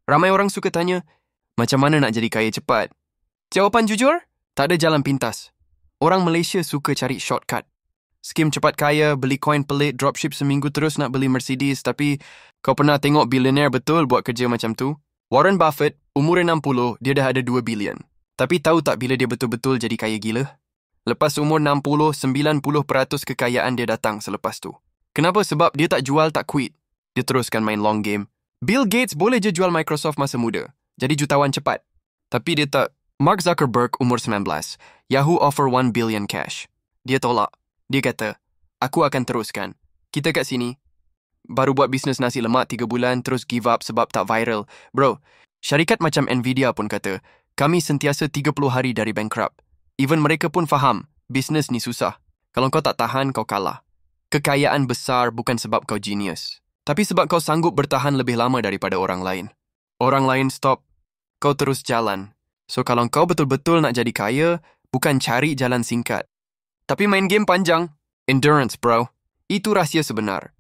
Ramai orang suka tanya, macam mana nak jadi kaya cepat? Jawapan jujur? Tak ada jalan pintas. Orang Malaysia suka cari shortcut. Skim cepat kaya, beli koin pelit, dropship seminggu terus nak beli Mercedes. Tapi kau pernah tengok billionaire betul buat kerja macam tu? Warren Buffett, umur 60, dia dah ada 2 bilion. Tapi tahu tak bila dia betul-betul jadi kaya gila? Lepas umur 60, 90% kekayaan dia datang selepas tu. Kenapa? Sebab dia tak jual, tak quit. Dia teruskan main long game. Bill Gates boleh je jual Microsoft masa muda. Jadi jutawan cepat. Tapi dia tak. Mark Zuckerberg umur 19. Yahoo offer 1 billion cash. Dia tolak. Dia kata, aku akan teruskan. Kita kat sini. Baru buat bisnes nasi lemak 3 bulan, terus give up sebab tak viral. Bro, syarikat macam Nvidia pun kata, kami sentiasa 30 hari dari bankrupt. Even mereka pun faham, bisnes ni susah. Kalau kau tak tahan, kau kalah. Kekayaan besar bukan sebab kau genius. Tapi sebab kau sanggup bertahan lebih lama daripada orang lain. Orang lain stop, kau terus jalan. So kalau kau betul-betul nak jadi kaya, bukan cari jalan singkat. Tapi main game panjang. Endurance, bro. Itu rahsia sebenar.